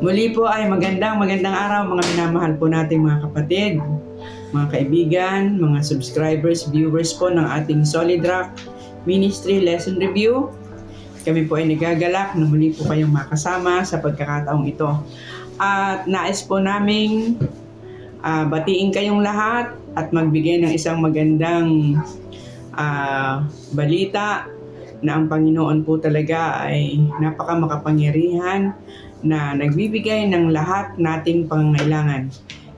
Muli po ay magandang araw mga minamahal po nating mga kapatid, mga kaibigan, mga subscribers, viewers po ng ating Solid Rock Ministry Lesson Review. Kami po ay nagagalak na muli po kayong makasama sa pagkakataong ito. At nais po naming batiin kayong lahat at magbigay ng isang magandang balita na ang Panginoon po talaga ay napaka makapangyarihan na nagbibigay ng lahat nating pangangailangan.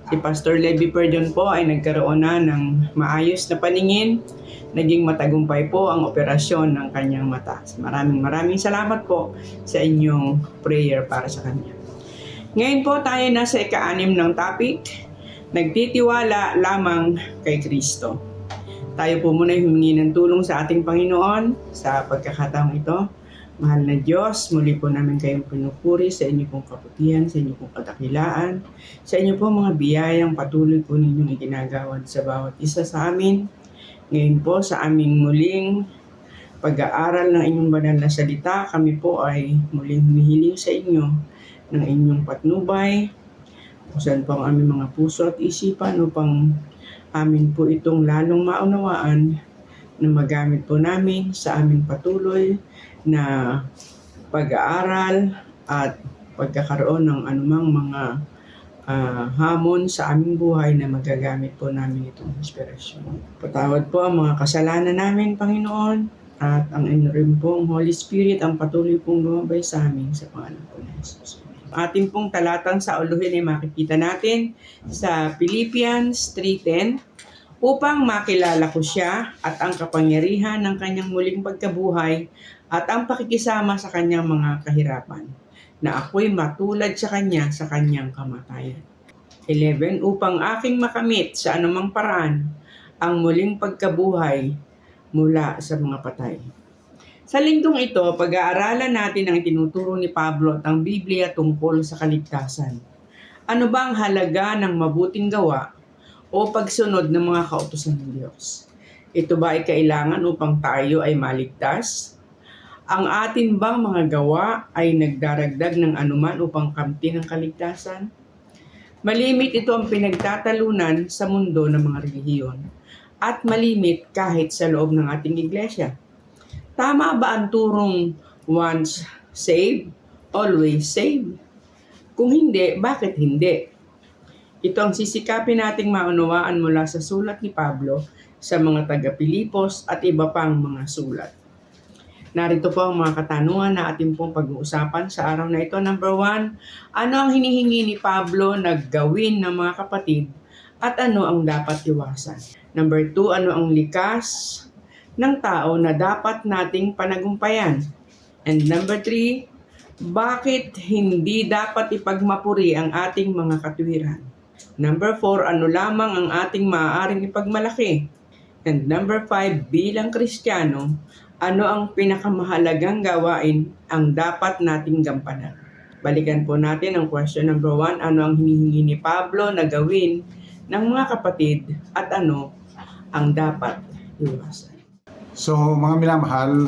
Si Pastor Levi Perdon po ay nagkaroon na ng maayos na paningin. Naging matagumpay po ang operasyon ng kanyang mata. Maraming salamat po sa inyong prayer para sa kanya. Ngayon po tayo nasa ika-6 ng topic, nagtitiwala lamang kay Kristo. Tayo po muna humingi ng tulong sa ating Panginoon sa pagkakataong ito. Mahal na Diyos, muli po namin kayong pinupuri sa inyo pong kabutihan, sa inyo pong kadakilaan, sa inyo pong mga biyayang patuloy po ninyong iginagawad sa bawat isa sa amin. Ngayon po sa aming muling pag-aaral ng inyong banal na salita, kami po ay muling humihiling sa inyo ng inyong patnubay, kung po ang aming mga puso at isipan upang amin po itong lalong maunawaan na magamit po namin sa aming patuloy na pag-aaral at pagkakaroon ng anumang mga hamon sa aming buhay na magagamit po namin itong inspirasyon. Patawad po ang mga kasalanan namin, Panginoon, at ang inyo rin pong Holy Spirit ang patuloy pong lumabay sa amin sa pangalan po ni Jesus. Ating pong talatang sa uluhin ay makikita natin sa Philippians 3:10, upang makilala ko siya at ang kapangyarihan ng kanyang muling pagkabuhay at ang pakikisama sa kanyang mga kahirapan, na ako'y matulad sa kanya sa kanyang kamatayan. 11, upang aking makamit sa anumang paraan ang muling pagkabuhay mula sa mga patay. Sa linggong ito, pag-aaralan natin ang itinuturo ni Pablo at ang Biblia tungkol sa kaligtasan. Ano ba ang halaga ng mabuting gawa o pagsunod ng mga kautusan ng Diyos? Ito ba ay kailangan upang tayo ay maligtas? Ang atin bang mga gawa ay nagdaragdag ng anuman upang kamtin ang kaligtasan? Malimit ito ang pinagtatalunan sa mundo ng mga relihiyon at malimit kahit sa loob ng ating iglesia. Tama ba ang turong once saved, always saved? Kung hindi, bakit hindi? Ito ang sisikapin nating maunawaan mula sa sulat ni Pablo sa mga taga-Pilipos at iba pang mga sulat. Narito po ang mga katanungan na ating pong pag-uusapan sa araw na ito. Number 1, ano ang hinihingi ni Pablo na gawin ng mga kapatid at ano ang dapat iwasan? Number 2, ano ang likas ng tao na dapat nating panagumpayan? And number 3, bakit hindi dapat ipagmapuri ang ating mga katwiran? Number 4, ano lamang ang ating maaaring ipagmalaki? And number 5, bilang Kristiyano, ano ang pinakamahalagang gawain ang dapat nating gampanan? Balikan po natin ang question number 1, ano ang hinihingi ni Pablo na gawin ng mga kapatid at ano ang dapat iwasan? So mga minamahal,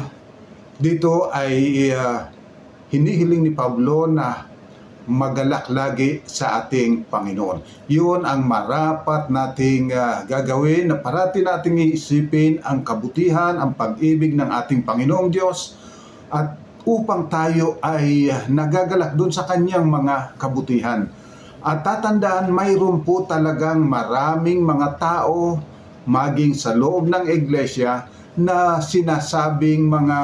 dito ay hinihiling ni Pablo na magalak lagi sa ating Panginoon. Yun ang marapat nating gagawin, na parati nating iisipin ang kabutihan, ang pag-ibig ng ating Panginoong Diyos, at upang tayo ay nagagalak dun sa kanyang mga kabutihan. At tatandaan, mayroon po talagang maraming mga tao, maging sa loob ng iglesia, na sinasabing mga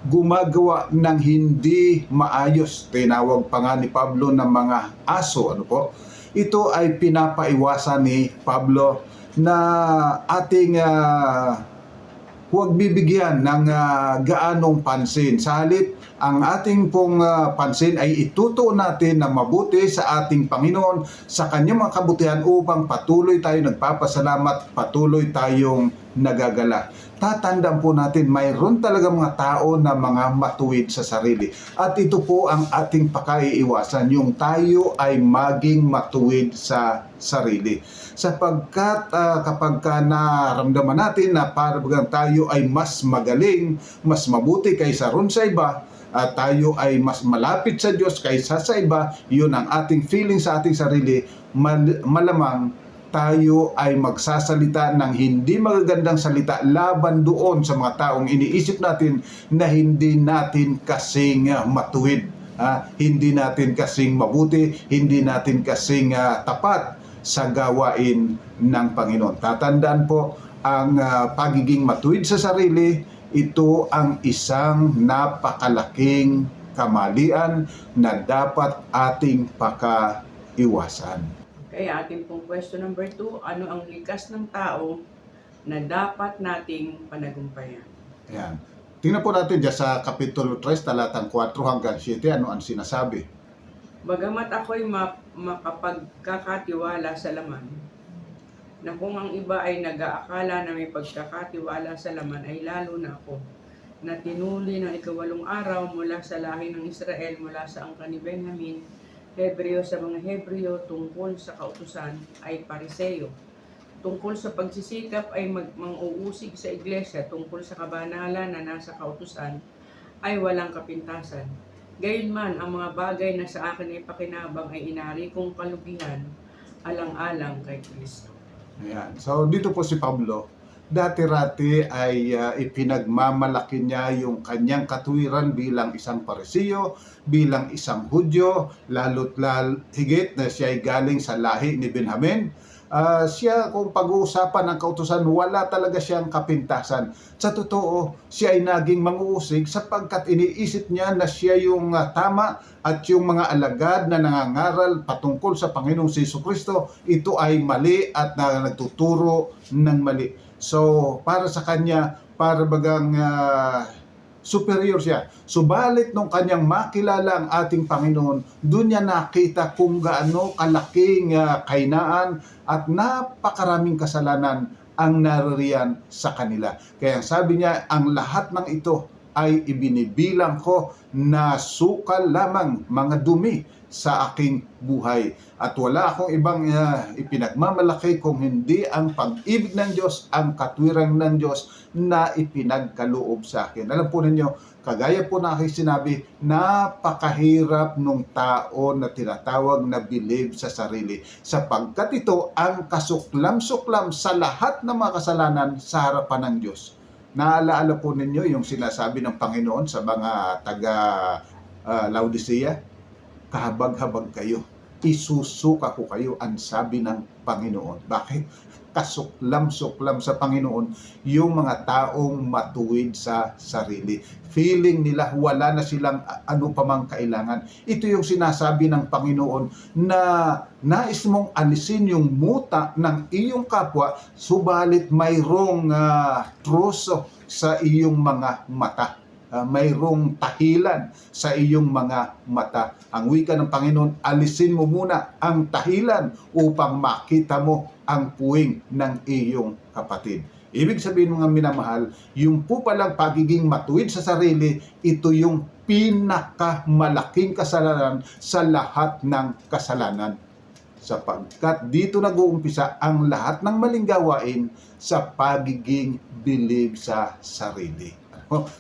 gumagawa ng hindi maayos. Tinawag pa nga ni Pablo ng mga aso. Ano po? Ito ay pinapaiwasan ni Pablo na ating huwag bibigyan ng gaanong pansin. Sa halip, ang ating pong pansin ay itutuon natin na mabuti sa ating Panginoon, sa kanyang mga kabutihan, upang patuloy tayo nagpapasalamat, patuloy tayong nagagala. tatandaan po natin, mayroon talaga mga tao na mga matuwid sa sarili. At ito po ang ating pakaiiwasan, yung tayo ay maging matuwid sa sarili. Sapagkat kapag naramdaman natin na parang tayo ay mas magaling, mas mabuti kaysa ron sa iba, at tayo ay mas malapit sa Diyos kaysa sa iba, yun ang ating feeling sa ating sarili, malamang tayo ay magsasalita ng hindi magagandang salita laban doon sa mga taong iniisip natin na hindi natin kasing matuwid, hindi natin kasing mabuti, hindi natin kasing tapat sa gawain ng Panginoon. Tatandaan po, ang pagiging matuwid sa sarili, ito ang isang napakalaking kamalian na dapat ating pakaiwasan. Kaya ating pong question number 2, ano ang likas ng tao na dapat nating panagumpayan? Ayan. Tingnan po natin dyan sa Kapitulo 3, talatang 4 hanggang 7, ano ang sinasabi. Bagamat ako'y makapagkakatiwala sa laman, na kung ang iba ay nag-aakala na may pagkakatiwala sa laman, ay lalo na ako, na tinuli ng 8 araw mula sa lahi ng Israel, mula sa angkan ni Benjamin, Hebreo sa mga Hebreo, tungkol sa kautusan ay Pariseo. Tungkol sa pagsisikap ay mang-uusig sa iglesia, tungkol sa kabanalan na nasa kautusan ay walang kapintasan. Gayunman, ang mga bagay na sa akin ay pakinabang ay inari kong kalugihan, alang-alang kay Kristo. Ayan. So dito po si Pablo, dati-rati ay ipinagmamalaki niya yung kanyang katuwiran bilang isang Pariseo, bilang isang Hudyo, lalo't higit na siya ay galing sa lahi ni Benjamin. Siya, kung pag-uusapan ng kautusan, wala talaga siyang kapintasan. Sa totoo, siya ay naging manguusig sapagkat iniisip niya na siya yung tama at yung mga alagad na nangangaral patungkol sa Panginoong Jesucristo, ito ay mali at nagtuturo ng mali. So, para sa kanya, para bagang superior siya. Subalit nung kanyang makilala ang ating Panginoon, doon niya nakita kung gaano kalaking kahinaan at napakaraming kasalanan ang naririyan sa kanila. Kaya sabi niya, ang lahat ng ito ay ibinibilang ko na sukal lamang, mga dumi sa aking buhay. At wala akong ibang ipinagmamalaki kung hindi ang pag-ibig ng Diyos, ang katwiran ng Diyos na ipinagkaloob sa akin. Alam po ninyo, kagaya po na aking sinabi, napakahirap nung tao na tinatawag na believe sa sarili. Sapagkat ito ang kasuklam-suklam sa lahat ng mga kasalanan sa harapan ng Diyos. Naalaala po ninyo yung sinasabi ng Panginoon sa mga taga Laodicea? Kahabag-habag kayo, isusuka ko kayo, ang sabi ng Panginoon. Bakit? Kasuklam-suklam sa Panginoon yung mga taong matuwid sa sarili. Feeling nila wala na silang ano pa mang kailangan. Ito yung sinasabi ng Panginoon na nais mong alisin yung muta ng iyong kapwa, subalit mayroong troso sa iyong mga mata. Mayroong tahilan sa iyong mga mata. Ang wika ng Panginoon, alisin mo muna ang tahilan upang makita mo ang puwing ng iyong kapatid. Ibig sabihin mga minamahal, yung po palang pagiging matuwid sa sarili, ito yung pinakamalaking kasalanan sa lahat ng kasalanan. Sapagkat dito nag-uumpisa ang lahat ng maling gawain sa pagiging believe sa sarili.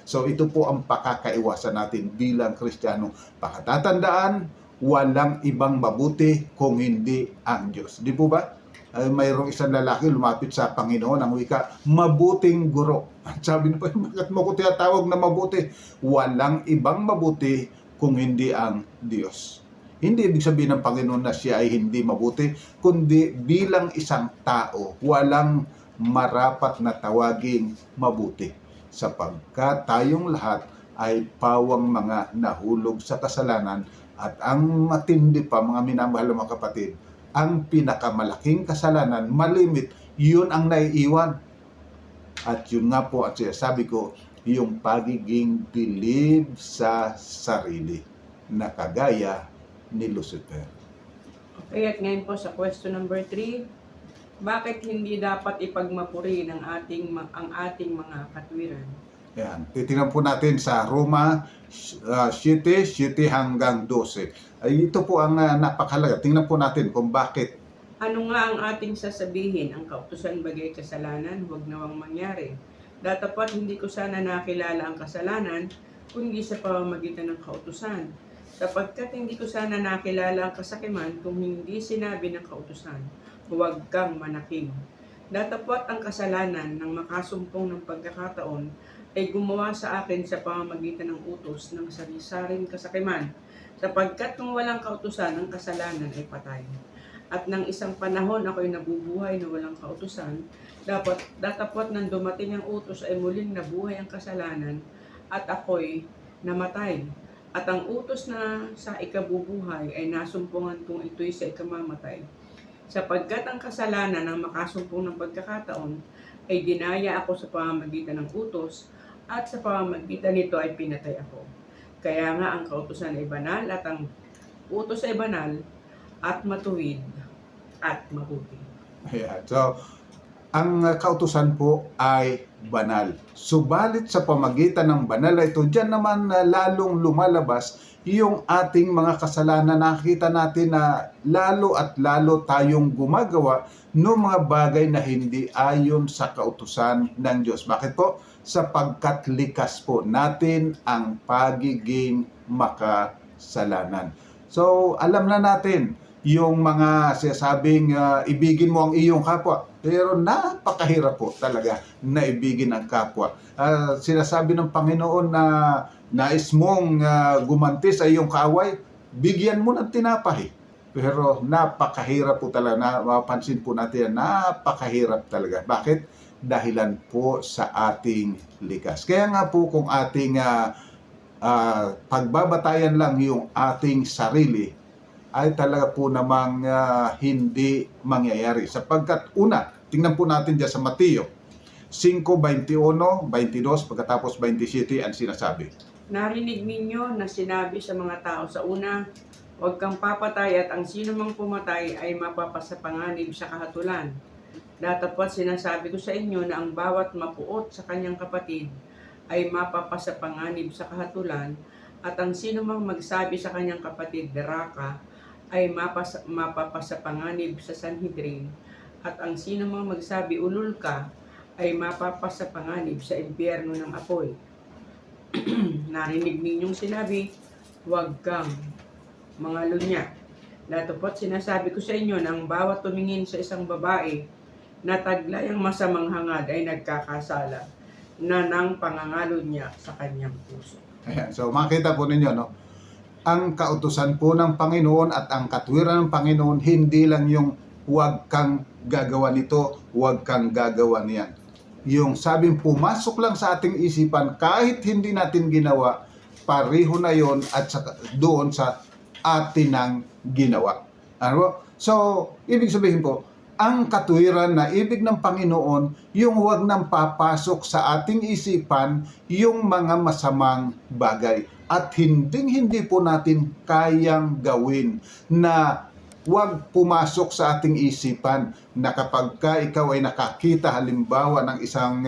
So ito po ang pakakaiwasan natin bilang Kristiyano. Pakatatandaan, walang ibang mabuti kung hindi ang Diyos. Di po ba? Mayroong isang lalaki lumapit sa Panginoon, ang wika, mabuting guro. Sabi niya, bakit mo ko tinatawag na mabuti? Walang ibang mabuti kung hindi ang Diyos. Hindi ibig sabihin ng Panginoon na siya ay hindi mabuti, kundi bilang isang tao, walang marapat na tawaging mabuti. Sapagkat tayong lahat ay pawang mga nahulog sa kasalanan, at ang matindi pa mga minamahal na mga kapatid, ang pinakamalaking kasalanan, malimit, yun ang naiiwan. At yun nga po at sabi ko, yung pagiging believe sa sarili na kagaya ni Lucifer. Okay, at ngayon po sa question number 3, Bakit hindi dapat ipagmapuri ang ating mga katwiran? Yan. Titingnan po natin sa Roma 7:7 hanggang 12. Ay, ito po ang napakahalaga. Tingnan po natin kung bakit. Ano nga ang ating sasabihin? Ang kautusan bagay kasalanan? Huwag nawang mangyari. Datapat hindi ko sana nakilala ang kasalanan, kundi sa pamamagitan ng kautusan. Sapagkat hindi ko sana nakilala ang kasakiman kung hindi sinabi ng kautusan, huwag kang manakim. Datapat ang kasalanan ng makasumpong ng pagkakataon ay gumawa sa akin sa pamamagitan ng utos ng sari-saring kasakiman, sapagkat kung walang kautusan, ang kasalanan ay patay. At nang isang panahon ako'y nabubuhay na walang kautusan, datapot nang dumating ang utos ay muling nabuhay ang kasalanan at ako'y namatay. At ang utos na sa ikabubuhay ay nasumpungan kong ito'y sa ikamamatay. Sapagkat ang kasalanan ng makasumpong ng pagkakataon ay dinaya ako sa pamamagitan ng utos, at sa pamamagitan nito ay pinatay ako. Kaya nga ang kautusan ay banal at ang utos ay banal at matuwid at mabuti. Ayan. So, ang kautusan po ay banal. Subalit sa pamagitan ng banal na ito, diyan naman lalong lumalabas yung ating mga kasalanan. Nakita natin na lalo at lalo tayong gumagawa ng mga bagay na hindi ayon sa kautusan ng Diyos. Bakit po? Sapagkat likas po natin ang pagiging makasalanan. So, alam na natin yung mga sinasabing ibigin mo ang iyong kapwa. Pero napakahirap po talaga na ibigin ang kapwa. Sinasabi ng Panginoon na nais mong gumanti sa iyong kaaway, bigyan mo ng tinapay. Pero napakahirap po talaga. Mapansin po natin, napakahirap talaga. Bakit? Dahilan po sa ating likas. Kaya nga po kung ating pagbabatayan lang yung ating sarili, ay talaga po namang hindi mangyayari. Sapagkat una, tingnan po natin dyan sa Mateo 5:21, 22, pagkatapos 27 ang sinasabi. Narinig ninyo na sinabi sa mga tao sa una, huwag kang papatay at ang sino mang pumatay ay mapapasapanganib sa kahatulan. Datapat sinasabi ko sa inyo na ang bawat mapuot sa kanyang kapatid ay mapapasapanganib sa kahatulan, at ang sino mang magsabi sa kanyang kapatid, Deraka, ay mapapasapanganib sa Sanhedrin, at ang sino mang magsabi, Ulul ka, ay mapapasapanganib sa impyerno ng apoy. Narinig ninyong sinabi, huwag kang mangalunya. Datapat sinasabi ko sa inyo na ang bawat tumingin sa isang babae na taglay ang masamang hangad ay nagkakasala na ng pangangalo niya sa kanyang puso. Ayan. So makita po ninyo, no? Ang kautusan po ng Panginoon at ang katwiran ng Panginoon, hindi lang yung huwag kang gagawa nito, huwag kang gagawa niyan. Yung sabing pumasok lang sa ating isipan, kahit hindi natin ginawa, pareho na yon at doon sa atin ang ginawa. Ano? So, ibig sabihin po, ang katwiran na ibig ng Panginoon, yung huwag nang papasok sa ating isipan yung mga masamang bagay. At hindi po natin kayang gawin na huwag pumasok sa ating isipan na kapag ka ikaw ay nakakita halimbawa ng isang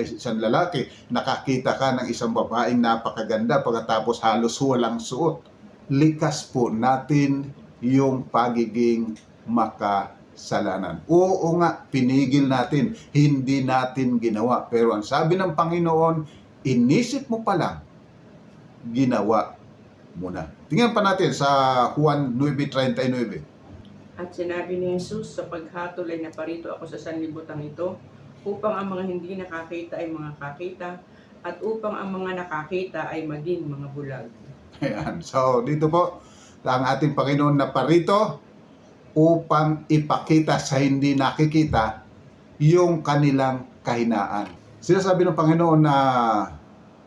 isang lalaki, nakakita ka ng isang babaeng napakaganda pagkatapos halos walang suot. Likas po natin yung pagiging makasalanan. Oo nga, pinigil natin, hindi natin ginawa. Pero ang sabi ng Panginoon, inisip mo pa lang, ginawa mo na. Tingnan pa natin sa Juan 9:39. At sinabi ni Jesus, sa paghatol ay naparito ako sa sanlibutan ito, upang ang mga hindi nakakita ay mga kakita, at upang ang mga nakakita ay maging mga bulag. Ayan. So, dito po, ang ating Panginoon na parito upang ipakita sa hindi nakikita yung kanilang kahinaan. Sinasabi ng Panginoon na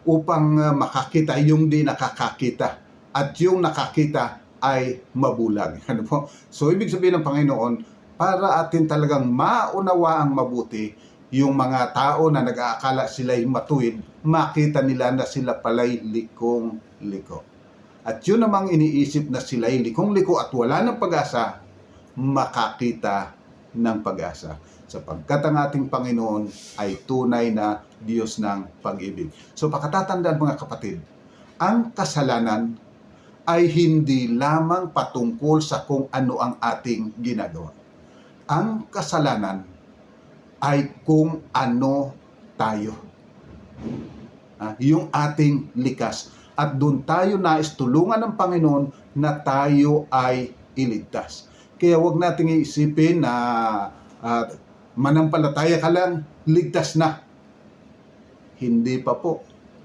upang makakita yung di nakakakita at yung nakakita ay mabulag. Ano po? So, ibig sabihin ng Panginoon, para atin talagang maunawaang mabuti yung mga tao na nag-aakala sila'y matuwid, makita nila na sila pala'y likong-liko. At yun namang iniisip na sila'y likong-liko at wala ng pag-asa, makakita ng pag-asa. Sapagkat ang ating Panginoon ay tunay na Diyos ng pag-ibig. So pakatatandaan mga kapatid, ang kasalanan ay hindi lamang patungkol sa kung ano ang ating ginagawa. Ang kasalanan ay kung ano tayo. Yung ating likas. At doon tayo nais tulungan ng Panginoon na tayo ay iligtas. Kaya huwag nating iisipin na manampalataya ka lang, ligtas na. Hindi pa po.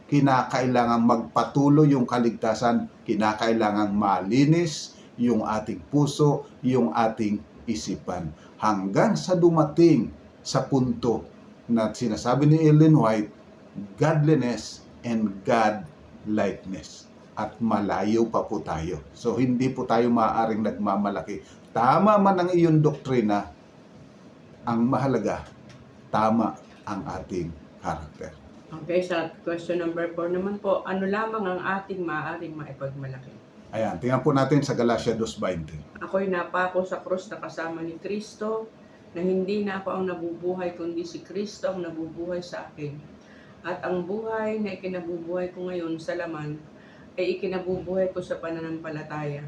Kinakailangan magpatuloy yung kaligtasan, kinakailangan malinis yung ating puso, yung ating isipan. Hanggang sa dumating sa punto na sinasabi ni Ellen White, godliness and godlikeness. At malayo pa po tayo. So hindi po tayo maaaring nagmamalaki. Tama man ang iyong doktrina, ang mahalaga, tama ang ating karakter. Okay, sa question number 4 naman po, ano lamang ang ating maaaring maipagmalaki? Ayan, tingnan po natin sa Galatia 2:20. Ako'y napako sa krus na kasama ni Kristo, na hindi na ako ang nabubuhay, kundi si Kristo ang nabubuhay sa akin. At ang buhay na ikinabubuhay ko ngayon sa laman, ay ikinabubuhay ko sa pananampalataya.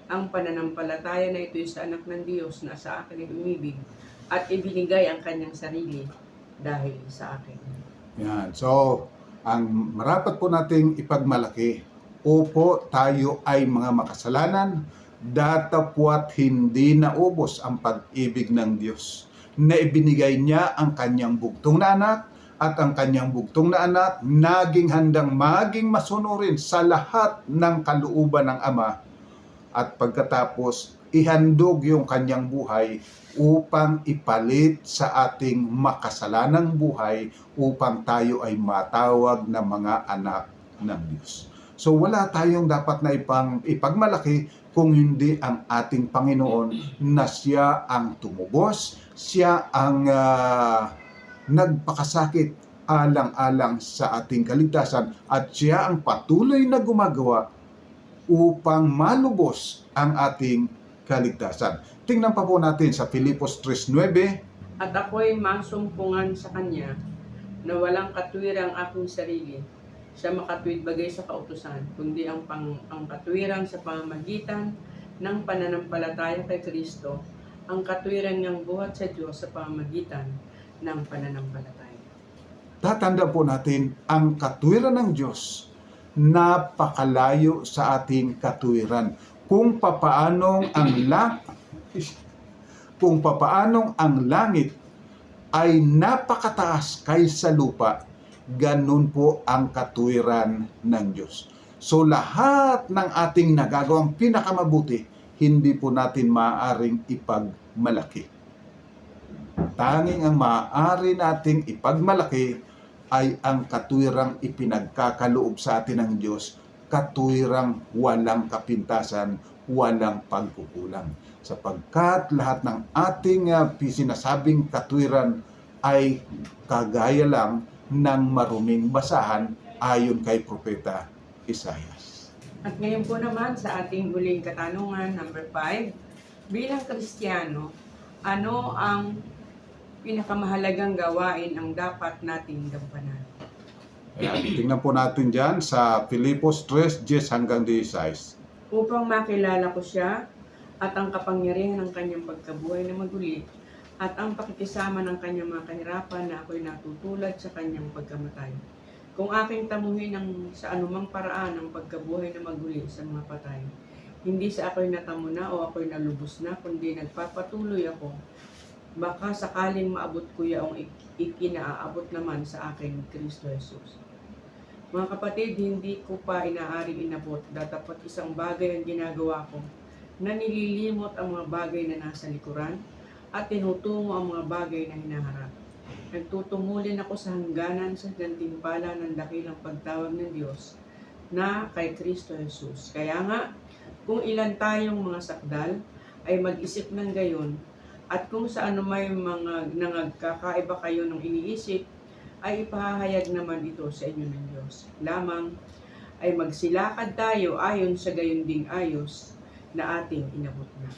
Ang pananampalataya na ito'y sa anak ng Diyos na sa akin ay umibig, at ibinigay ang kanyang sarili dahil sa akin. Yan. So, ang marapat po nating ipagmalaki, opo, tayo ay mga makasalanan, datapwat hindi naubos ang pag-ibig ng Diyos na ibinigay niya ang kanyang bugtong na anak, at ang kanyang bugtong na anak naging handang maging masunurin sa lahat ng kalooban ng Ama, at pagkatapos ihandog yung kanyang buhay upang ipalit sa ating makasalanang buhay upang tayo ay matawag na mga anak ng Diyos. So wala tayong dapat na ipagmalaki kung hindi ang ating Panginoon na siya ang tumubos, siya ang nagpakasakit alang-alang sa ating kaligtasan, at siya ang patuloy na gumagawa upang malubos ang ating kaligtasan. Tingnan pa po natin sa Filipos 3:9. At ako'y masumpungan sa kanya na walang katwirang aking sarili, siya makatwid bagay sa kautusan, kundi ang katwiran sa pamamagitan ng pananampalataya kay Kristo, ang katwiran niyang buhat sa Diyos sa pamamagitan ng pananampalataya. Tatanda po natin, ang katwiran ng Diyos napakalayo sa ating katwiran. Kung papaanong ang langit ay napakataas kaysa lupa, ganun po ang katwiran ng Diyos. So lahat ng ating nagagawang pinakamabuti, hindi po natin maaaring ipagmalaki. Tanging ang maaari nating ipagmalaki ay ang katwirang ipinagkakaloob sa atin ng Diyos, katwirang walang kapintasan, walang pagkukulang. Sapagkat lahat ng ating sinasabing katwiran ay kagaya lang ng maruming basahan ayon kay Propeta Isaias. At ngayon po naman sa ating huling katanungan, number 5, bilang Kristiyano, ano ang pinakamahalagang gawain ang dapat nating gampanan? Ayan, tingnan po natin dyan sa Filipos 3:10-16. Upang makilala ko siya at ang kapangyarihan ng kanyang pagkabuhay na maguli, at ang pakikisama ng kanyang mga kahirapan na ako'y natutulad sa kanyang pagkamatay. Kung aking tamuhin sa anumang paraan ang pagkabuhay na maguli sa mga patay, hindi sa ako'y natamo na o ako'y nalubos na, kundi nagpapatuloy ako. Baka sakaling maabot ko yaong ikinaaabot naman sa akin ni Kristo Jesus. Mga kapatid, hindi ko pa inaaring inabot, datapat isang bagay ang ginagawa ko, na nililimot ang mga bagay na nasa likuran at tinutungo ang mga bagay na hinaharap. Nagtutungulin ako sa hangganan sa gantimpala ng dakilang pagtawag ng Diyos na kay Kristo Jesus. Kaya nga, kung ilan tayong mga sakdal, ay mag-isip ng gayon, at kung sa ano may mga nangagkakaiba kayo ng iniisip, ay ipahahayag naman ito sa inyo ng Diyos. Lamang ay magsilakad tayo ayon sa gayon ding ayos na ating inabot na.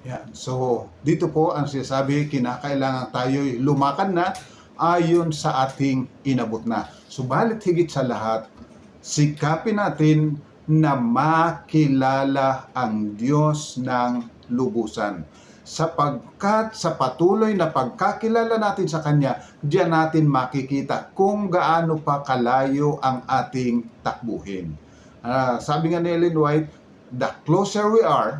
Yan. So, dito po ang sinasabi, kinakailangan tayo'y lumakad na ayon sa ating inabot na. Subalit higit sa lahat, sikapin natin na makilala ang Diyos ng lubusan. Sapagkat sa patuloy na pagkakilala natin sa Kanya, diyan natin makikita kung gaano pa kalayo ang ating takbuhin. Sabi nga ni Ellen White, the closer we are,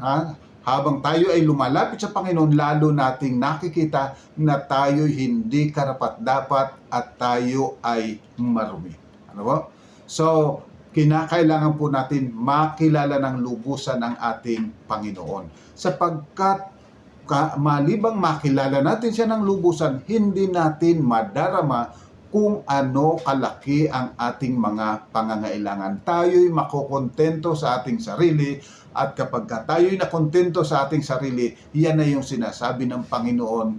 habang tayo ay lumalapit sa Panginoon, lalo nating nakikita na tayo hindi karapat-dapat at tayo ay marumi. Ano po? So, kinakailangan po natin makilala ng lubusan ang ating Panginoon. Sapagkat malibang makilala natin siya ng lubusan, hindi natin madarama kung ano kalaki ang ating mga pangangailangan. Tayo'y makokontento sa ating sarili, at kapag tayo'y nakontento sa ating sarili, yan na yung sinasabi ng Panginoon,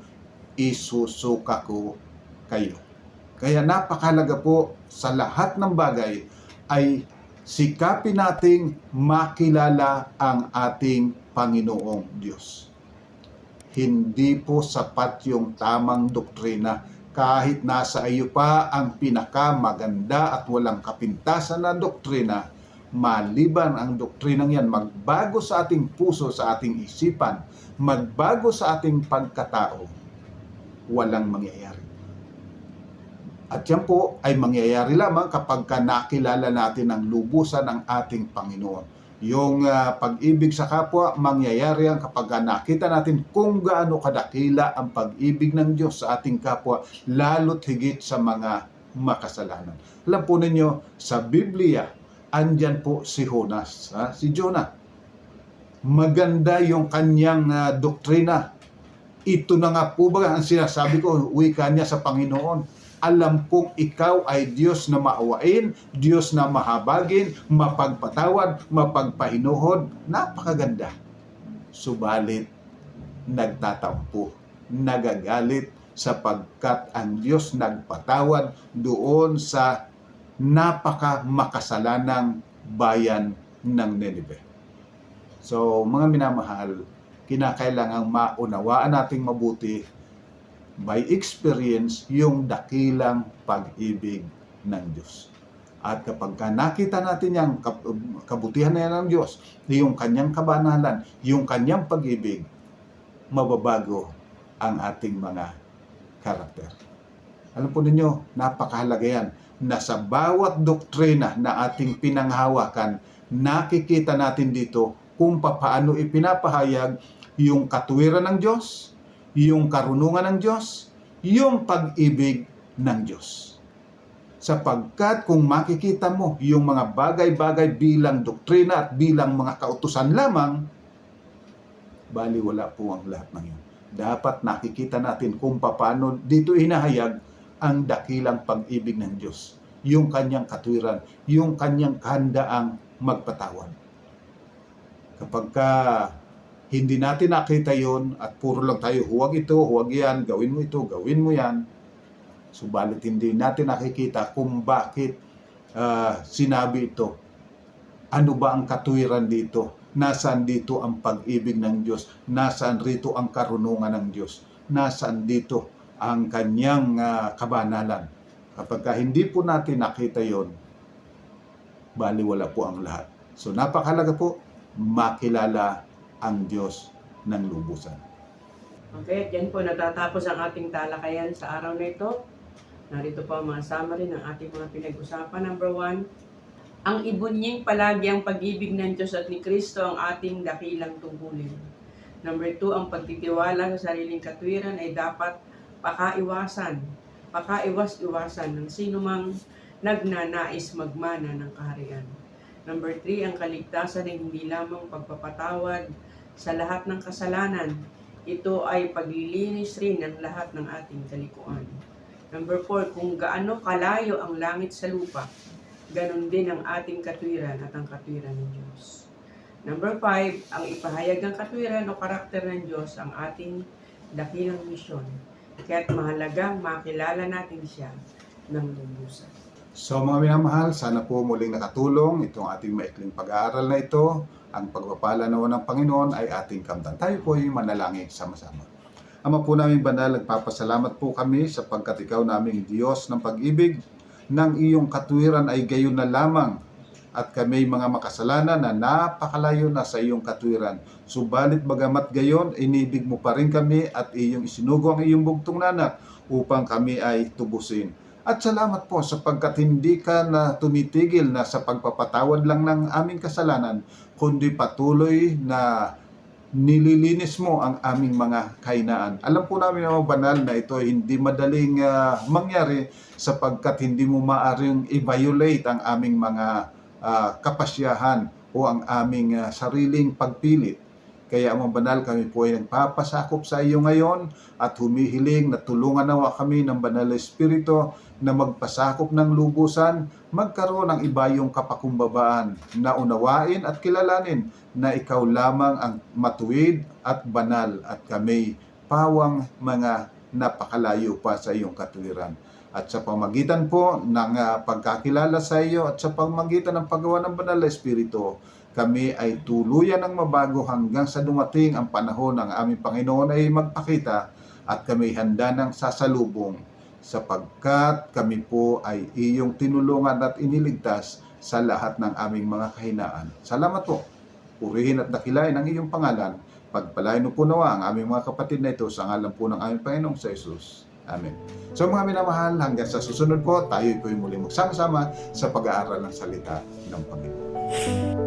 isusuka ko kayo. Kaya napakahalaga po sa lahat ng bagay ay sikapin nating makilala ang ating Panginoong Diyos. Hindi po sapat yung tamang doktrina kahit nasa iyo pa ang pinakamaganda at walang kapintasan na doktrina. Maliban ang doktrinang yan magbago sa ating puso, sa ating isipan, magbago sa ating pagkatao, walang mangyayari. At yan po ay mangyayari lamang kapag nakilala natin ang lubusan ng ating Panginoon. Yung pag-ibig sa kapwa, mangyayari yan kapag nakita natin kung gaano kadakila ang pag-ibig ng Diyos sa ating kapwa, lalo't higit sa mga makasalanan. Alam po ninyo, sa Biblia, andyan po si Jonas, si Jonah. Maganda yung kanyang doktrina. Ito na nga po ba ang sinasabi ko, wika niya sa Panginoon. Alam kong ikaw ay Diyos na maawain, Diyos na mahabagin, mapagpatawad, mapagpahinuhod. Napakaganda. Subalit, nagtatampo, nagagalit sapagkat ang Diyos nagpatawad doon sa napaka-makasalanang bayan ng Nineveh. So, mga minamahal, kinakailangang maunawaan nating mabuti by experience yung dakilang pag-ibig ng Diyos. At kapag nakita natin yung kabutihan na yan ng Diyos, yung kanyang kabanalan, yung kanyang pag-ibig, mababago ang ating mga karakter. Alam po ninyo, napakahalaga yan na sa bawat doktrina na ating pinanghawakan, nakikita natin dito kung paano ipinapahayag yung katuwiran ng Diyos, yung karunungan ng Diyos, yung pag-ibig ng Diyos. Sapagkat kung makikita mo yung mga bagay-bagay bilang doktrina at bilang mga kautusan lamang, baliwala po ang lahat ng yun. Dapat nakikita natin kung paano dito inahayag ang dakilang pag-ibig ng Diyos, yung kanyang katuwiran, yung kanyang kahandaang magpatawad. Kapag hindi natin nakita yon at puro lang tayo, huwag ito, huwag yan, gawin mo ito, gawin mo yan. Subalit hindi natin nakikita kung bakit sinabi ito. Ano ba ang katuwiran dito? Nasaan dito ang pag-ibig ng Diyos? Nasaan rito ang karunungan ng Diyos? Nasaan dito ang kanyang kabanalan? Kapag hindi po natin nakita yon, baliwala po ang lahat. So napakahalaga po, makilala ang Diyos ng lubusan. Okay, dyan po natatapos ang ating talakayan sa araw na ito. Narito po ang mga summary ng ating mga pinag-usapan. Number 1, ang ibunying palagi ang pag-ibig ng Diyos at ni Kristo ang ating dakilang tungkulin. Number 2, ang pagtitiwala sa sariling katwiran ay dapat pakaiwas-iwasan ng sinumang nagnanais magmana ng kaharian. Number 3, ang kaligtasan ay hindi lamang pagpapatawad sa lahat ng kasalanan. Ito ay paglilinis rin ng lahat ng ating kalikuan. Number 4, kung gaano kalayo ang langit sa lupa, ganon din ang ating katwiran at ang katwiran ng Diyos. Number 5, ang ipahayag ng katwiran o karakter ng Diyos ang ating dakilang misyon. Kaya't mahalagang makilala natin siya ng lubusan. So mga minamahal, sana po muling nakatulong itong ating maikling pag-aaral na ito. Ang pagpapala naman ng Panginoon ay ating kamtan. Tayo po ay manalangin sama-sama. Ama po naming banal, nagpapasalamat po kami sapagkat ikaw naming Diyos ng pag-ibig, ng iyong katuwiran ay gayon na lamang at kami mga makasalanan na napakalayo na sa iyong katuwiran. Subalit bagamat gayon, inibig mo pa rin kami at iyong isinugo ang iyong bugtong na anak upang kami ay tubusin. At salamat po sapagkat hindi ka na tumitigil na sa pagpapatawad lang ng aming kasalanan, kundi patuloy na nililinis mo ang aming mga kahinaan. Alam po namin mga banal na ito ay hindi madaling mangyari sapagkat hindi mo maaring i-violate ang aming mga kapasyahan o ang aming sariling pagpilit. Kaya mga banal, kami po ay nagpapasakop sa iyo ngayon at humihiling na tulungan nawa kami ng banal na Espiritu na magpasakop ng lubusan, magkaroon ng ibayong kapakumbabaan na unawain at kilalanin na ikaw lamang ang matuwid at banal at kami pawang mga napakalayo pa sa iyong katuwiran. At sa pamagitan po ng pagkakilala sa iyo at sa pamagitan ng paggawa ng banal na Espiritu, kami ay tuluyan ng mabago hanggang sa dumating ang panahon ng aming Panginoon ay magpakita at kami handa ng sasalubong sapagkat kami po ay iyong tinulungan at iniligtas sa lahat ng aming mga kahinaan. Salamat po. Purihin at dakilain ang iyong pangalan. Pagpalain mo po nawa ang aming mga kapatid na ito sa ngalan po ng aming Panginoong sa Jesus. Amen. So mga minamahal, hanggang sa susunod po, tayo po ay muling magsama-sama sa pag-aaral ng salita ng Panginoon.